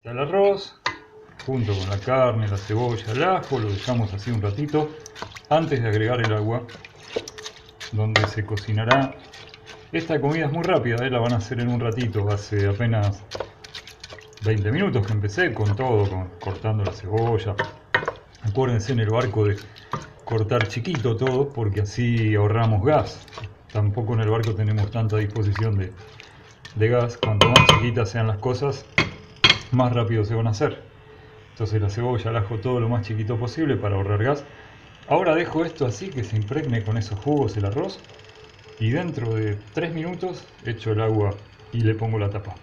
El arroz, junto con la carne, la cebolla, el ajo, lo dejamos así un ratito antes de agregar el agua, donde se cocinará. Esta comida es muy rápida, la van a hacer en un ratito, hace apenas 20 minutos que empecé con todo, cortando la cebolla. Acuérdense en el barco de cortar chiquito todo, porque así ahorramos gas. Tampoco en el barco tenemos tanta disposición de gas. Cuanto más chiquitas sean las cosas, más rápido se van a hacer. Entonces la cebolla, el ajo, todo lo más chiquito posible para ahorrar gas. Ahora dejo esto así, que se impregne con esos jugos el arroz, y dentro de 3 minutos echo el agua y le pongo la tapa.